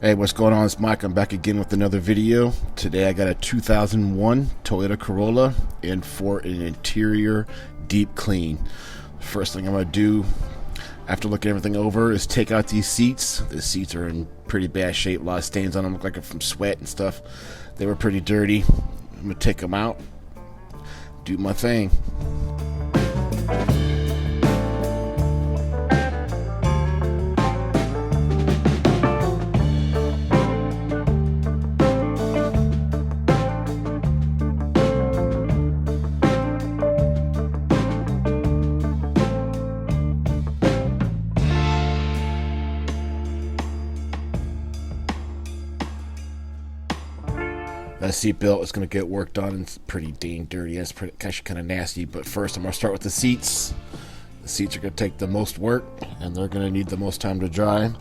Hey, what's going on? It's Mike. I'm back again with another video. Today I got a 2001 Toyota Corolla in for an interior deep clean. First thing I'm going to do after looking everything over is take out these seats. The seats are in pretty bad shape. A lot of stains on them. Look like they're from sweat and stuff. They were pretty dirty. I'm going to take them out, do my thing. That seatbelt is going to get worked on. It's pretty dang dirty. It's actually kind of nasty. But first, I'm going to start with the seats. The seats are going to take the most work, and they're going to need the most time to dry. I'm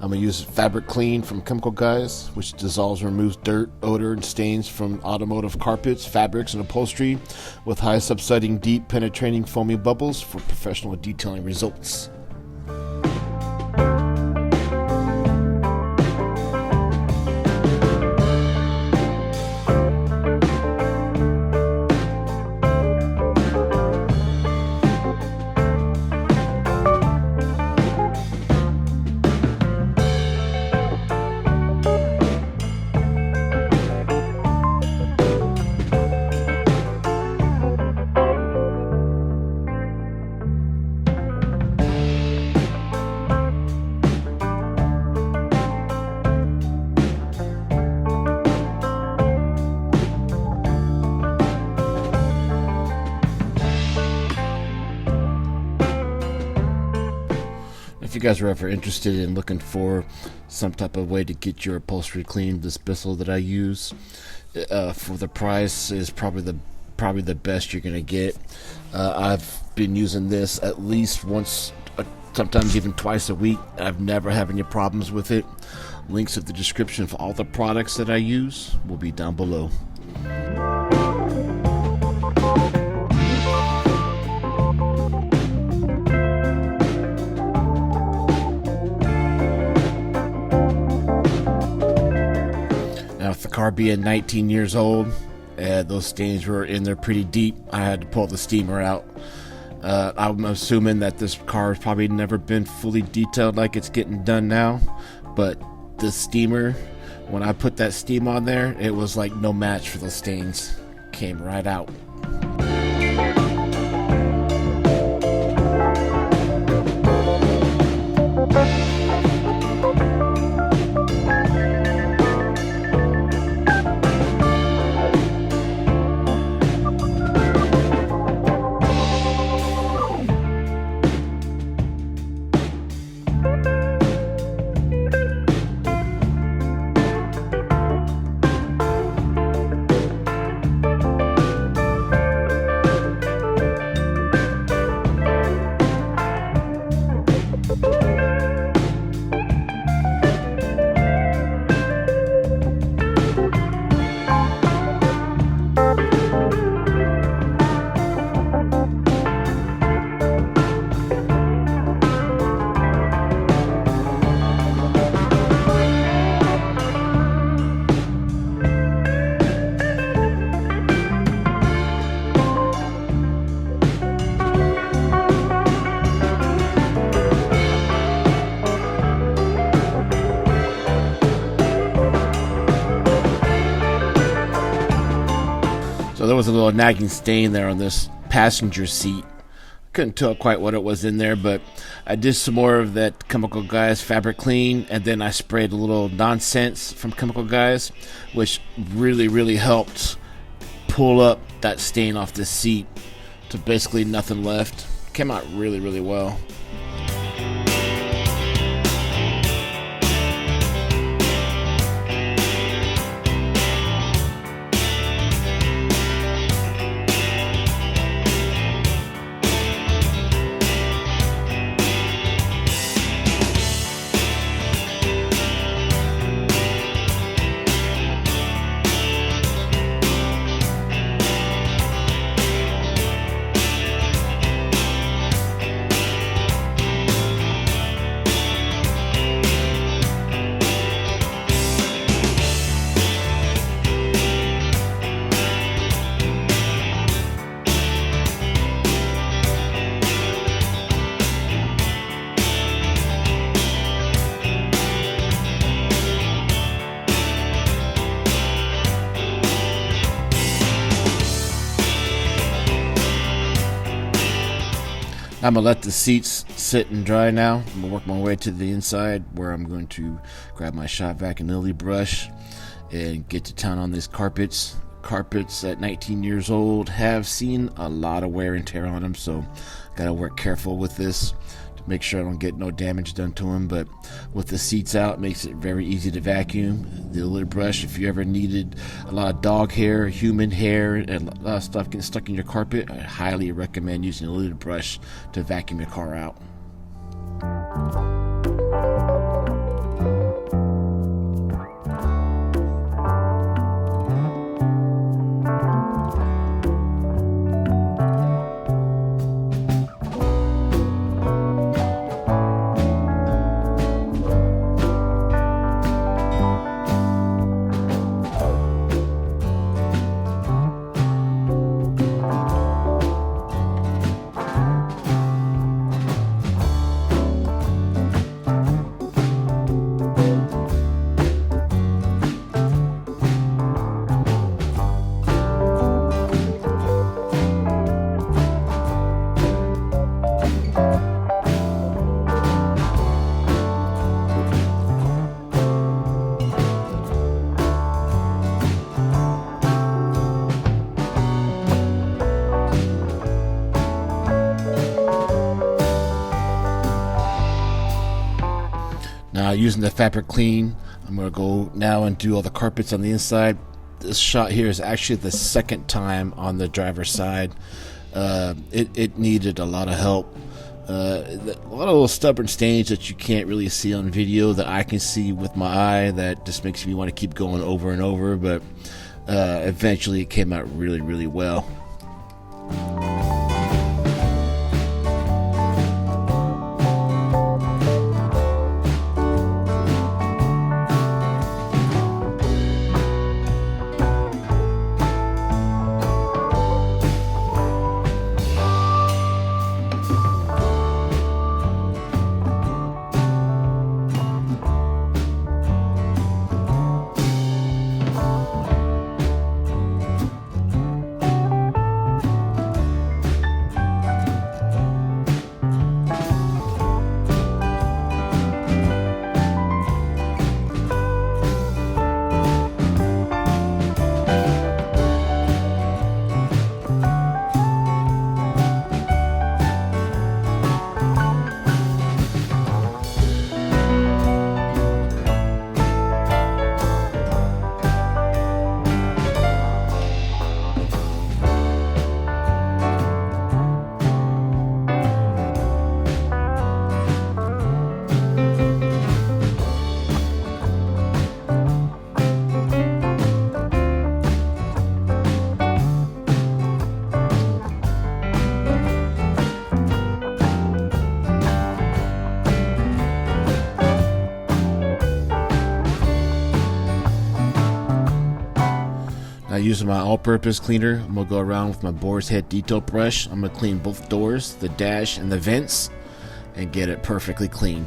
going to use Fabric Clean from Chemical Guys, which dissolves and removes dirt, odor, and stains from automotive carpets, fabrics, and upholstery with high subsiding, deep, penetrating, foamy bubbles for professional detailing results. If you guys are ever interested in looking for some type of way to get your upholstery clean, this Bissell that I use for the price is probably the best you're gonna get. I've been using this at least once, sometimes even twice a week. I've never had any problems with it. Links in the description for all the products that I use will be down below. Now, with the car being 19 years old, those stains were in there pretty deep. I had to pull the steamer out. I'm assuming that this car has probably never been fully detailed like it's getting done now, but the steamer, when I put that steam on there, it was like no match for those stains. Came right out. So there was a little nagging stain there on this passenger seat. Couldn't tell quite what it was in there, but I did some more of that Chemical Guys Fabric Clean, and then I sprayed a little nonsense from Chemical Guys, which really helped pull up that stain off the seat to basically nothing left. Came out really well. I'm gonna let the seats sit and dry now. I'm gonna work my way to the inside where I'm going to grab my shop vac and lily brush and get to town on these carpets. Carpets at 19 years old have seen a lot of wear and tear on them, so gotta work careful with this to make sure I don't get no damage done to them. But with the seats out, it makes it very easy to vacuum. The lily brush, if you ever needed a lot of dog hair, human hair, and a lot of stuff getting stuck in your carpet, I highly recommend using a lily brush to vacuum your car out. Now, using the fabric clean, I'm going to go now and do all the carpets on the inside. This shot here is actually the second time on the driver's side. It needed a lot of help. A lot of little stubborn stains that you can't really see on video that I can see with my eye that just makes me want to keep going over and over, but eventually it came out really, really well. Now, using my all-purpose cleaner, I'm going to go around with my boar's head detail brush. I'm going to clean both doors, the dash, and the vents, and get it perfectly clean.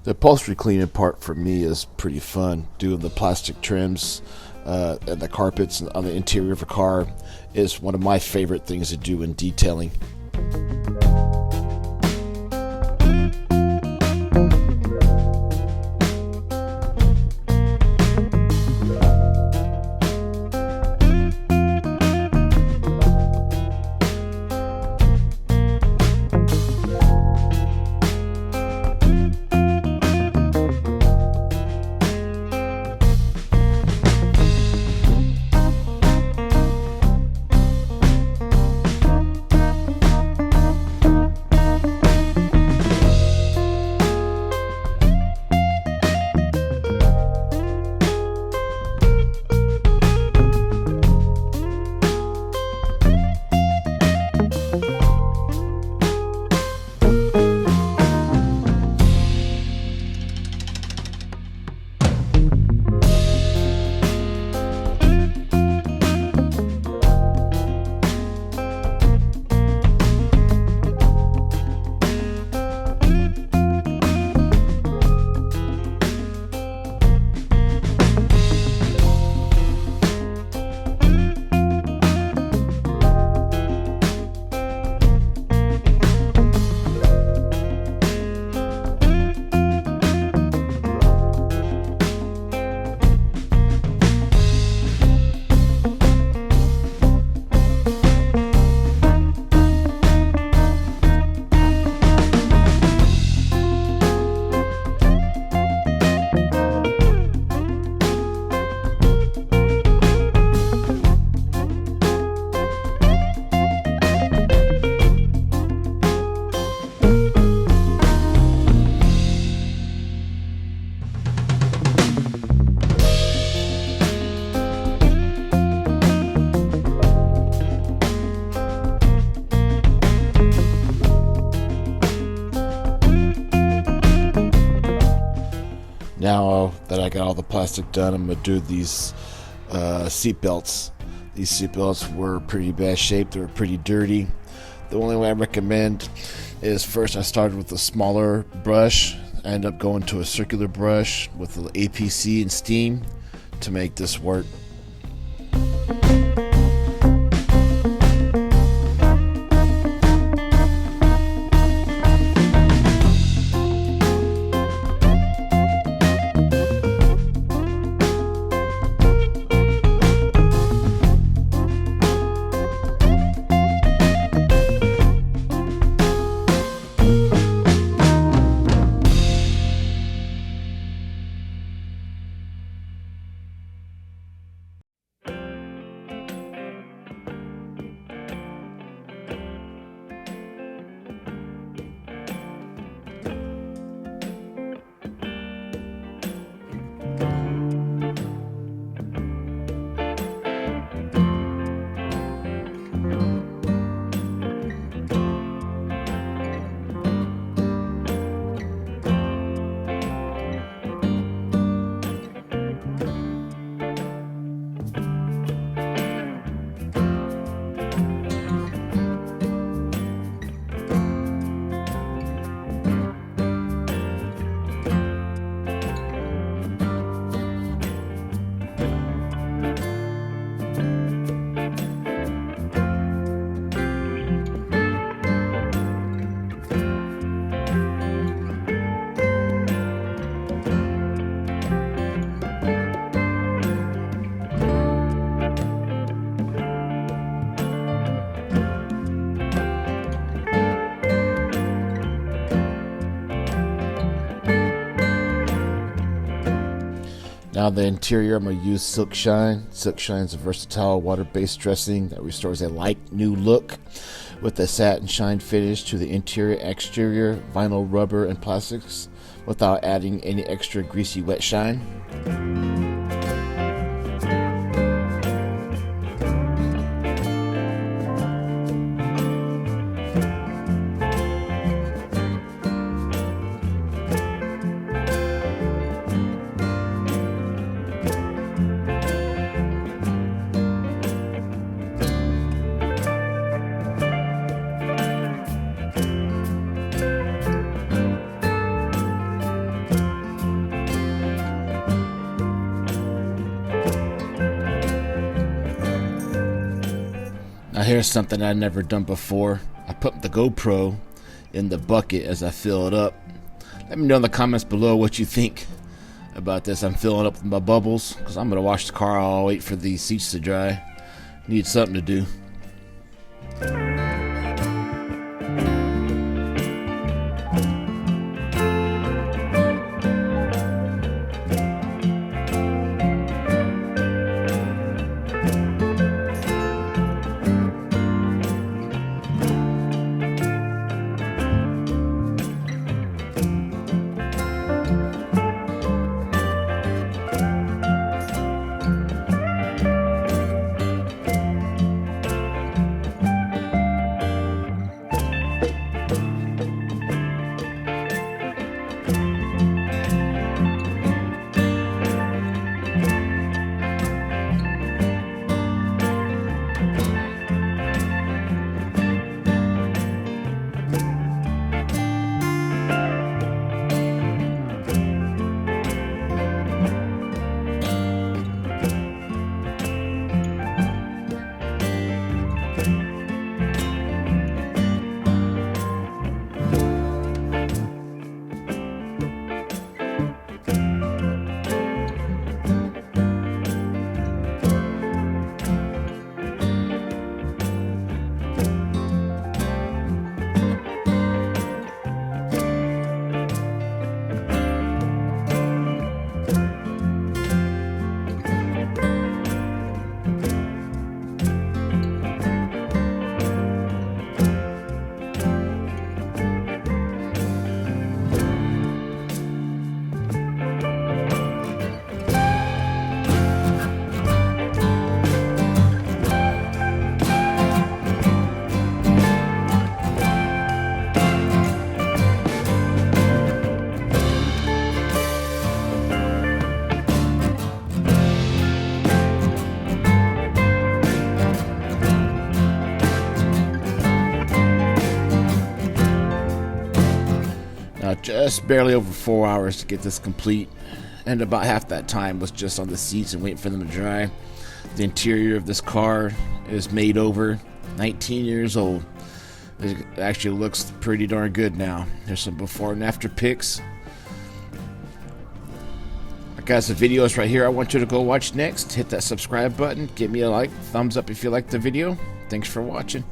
The upholstery cleaning part for me is pretty fun. Doing the plastic trims and the carpets on the interior of a car is one of my favorite things to do in detailing. Now that I got all the plastic done, I'm going to do these seat belts. These seat belts were pretty bad shape. They were pretty dirty. The only way I recommend is first I started with a smaller brush. I ended up going to a circular brush with the APC and steam to make this work. Now the interior, I'm going to use Silk Shine. Silk Shine is a versatile water-based dressing that restores a light new look with a satin shine finish to the interior, exterior, vinyl, rubber, and plastics without adding any extra greasy wet shine. here's something I've never done before. I put the GoPro in the bucket as I fill it up. Let me know in the comments below what you think about this. I'm filling up my bubbles because I'm going to wash the car. I'll wait for these seats to dry. Need something to do. Just barely over 4 hours to get this complete, and about half that time was just on the seats and waiting for them to dry. The interior of this car is made over, 19 years old. It actually looks pretty darn good now. There's some before and after pics. I got some videos right here I want you to go watch next. Hit that subscribe button, give me a like, thumbs up if you like the video. Thanks for watching.